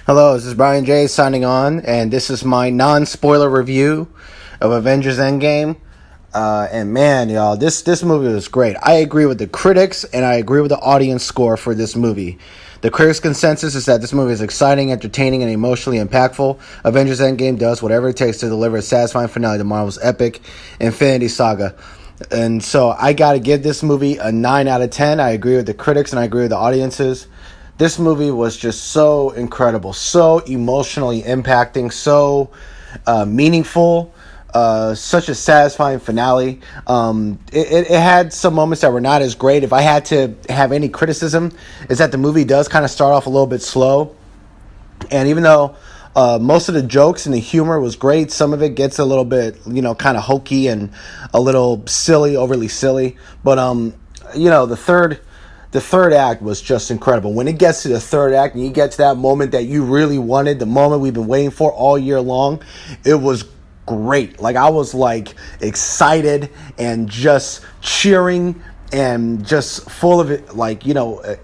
Hello, this is Brian J signing on, and this is my non-spoiler review of Avengers Endgame. And man, y'all, this movie was great. I agree with the critics, and I agree with the audience score for this movie. The critics' consensus is that this movie is exciting, entertaining, and emotionally impactful. Avengers Endgame does whatever it takes to deliver a satisfying finale to Marvel's epic Infinity Saga. And so I got to give this movie a 9 out of 10. I agree with the critics, and I agree with the audiences. This movie was just so incredible, so emotionally impacting, so meaningful, such a satisfying finale. It had some moments that were not as great. If I had to have any criticism, is that the movie does kind of start off a little bit slow. And even though most of the jokes and the humor was great, some of it gets a little bit, kind of hokey and a little silly, overly silly. But, the third act was just incredible. When it gets to the third act and you get to that moment that you really wanted, the moment we've been waiting for all year long, it was great. Like, I was excited and just cheering and just full of it,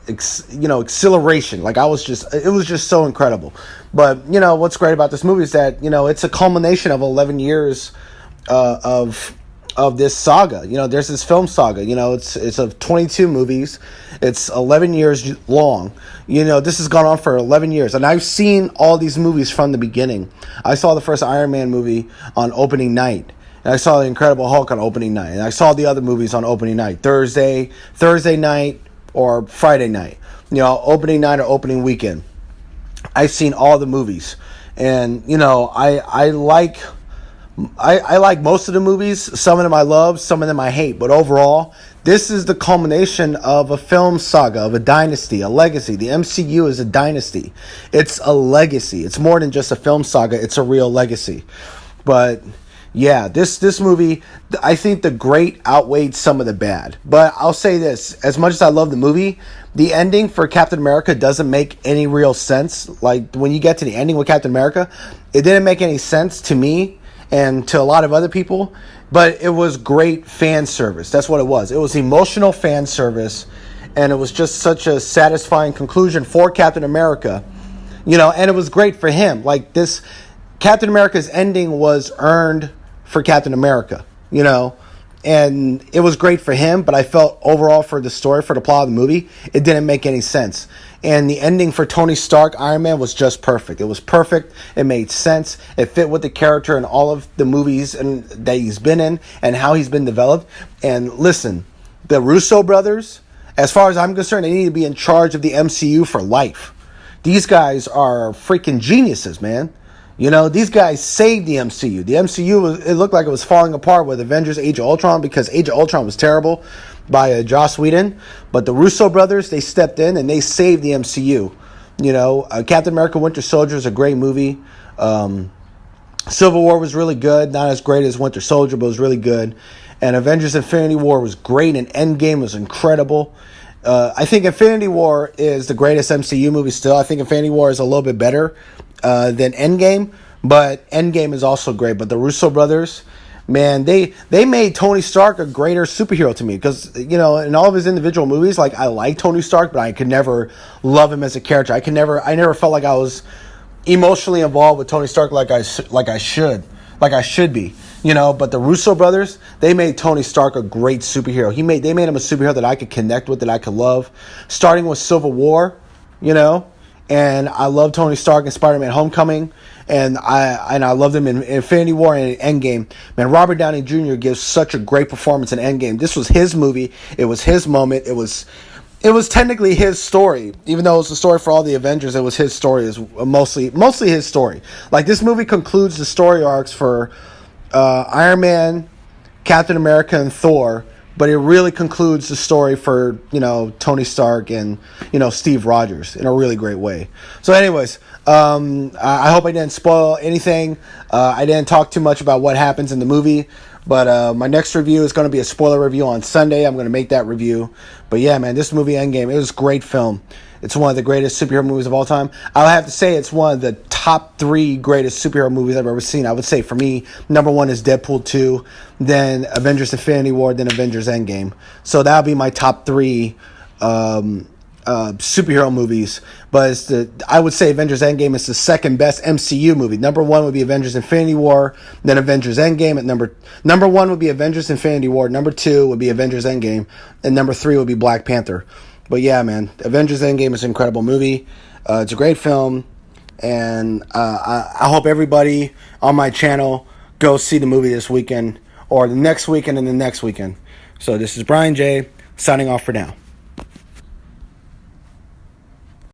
exhilaration. Like, it was just so incredible. But, what's great about this movie is that, it's a culmination of 11 years of this saga. There's this film saga. It's of 22 movies. It's 11 years long. This has gone on for 11 years. And I've seen all these movies from the beginning. I saw the first Iron Man movie on opening night. And I saw the Incredible Hulk on opening night. And I saw the other movies on opening night. Thursday night or Friday night. Opening night or opening weekend. I've seen all the movies. And, I like most of the movies. Some of them I love, some of them I hate. But overall, this is the culmination of a film saga, of a dynasty, a legacy. The MCU is a dynasty. It's a legacy. It's more than just a film saga. It's a real legacy. But yeah, this movie, I think the great outweighed some of the bad. But I'll say this, as much as I love the movie, the ending for Captain America doesn't make any real sense. Like, when you get to the ending with Captain America, it didn't make any sense to me and to a lot of other people, but it was great fan service. That's what it was. It was emotional fan service, and it was just such a satisfying conclusion for Captain America, and it was great for him. Like, this Captain America's ending was earned for Captain America, and it was great for him, but I felt overall for the story, for the plot of the movie, it didn't make any sense. And the ending for Tony Stark, Iron Man, was just perfect. It was perfect. It made sense. It fit with the character and all of the movies that he's been in and how he's been developed. And listen, the Russo brothers, as far as I'm concerned, they need to be in charge of the MCU for life. These guys are freaking geniuses, man. These guys saved the MCU. The MCU, it looked like it was falling apart with Avengers Age of Ultron, because Age of Ultron was terrible by Joss Whedon. But the Russo brothers, they stepped in and they saved the MCU. Captain America Winter Soldier is a great movie. Civil War was really good. Not as great as Winter Soldier, but it was really good. And Avengers Infinity War was great, and Endgame was incredible. I think Infinity War is the greatest MCU movie still. I think Infinity War is a little bit better than Endgame, but Endgame is also great. But the Russo brothers, man, they made Tony Stark a greater superhero to me, because in all of his individual movies, like, I like Tony Stark, but I could never love him as a character. I never felt like I was emotionally involved with Tony Stark like I should be. But the Russo brothers, they made Tony Stark a great superhero. They made him a superhero that I could connect with, that I could love. Starting with Civil War, and I love Tony Stark in Spider-Man Homecoming, and I loved him in Infinity War and Endgame. Man, Robert Downey Jr. gives such a great performance in Endgame. This was his movie. It was his moment. It was technically his story. Even though it was the story for all the Avengers, it was his story. It was mostly his story. Like, this movie concludes the story arcs for Iron Man, Captain America, and Thor, but it really concludes the story for, Tony Stark and, Steve Rogers in a really great way. So anyways, I hope I didn't spoil anything. I didn't talk too much about what happens in the movie, but my next review is going to be a spoiler review on Sunday. I'm going to make that review. But yeah, man, this movie Endgame, it was a great film. It's one of the greatest superhero movies of all time. I'll have to say it's one of the top 3 greatest superhero movies I've ever seen. I would say, for me, number 1 is Deadpool 2, then Avengers Infinity War, then Avengers Endgame. So that'll be my top 3 superhero movies, but I would say Avengers Endgame is the second best MCU movie. Number one would be Avengers Infinity War, then Avengers Endgame. At number one would be Avengers Infinity War. Number two would be Avengers Endgame, and number three would be Black Panther. But yeah, man, Avengers Endgame is an incredible movie. It's a great film, and I hope everybody on my channel goes see the movie this weekend, or the next weekend, and the next weekend. So this is Brian J. signing off for now.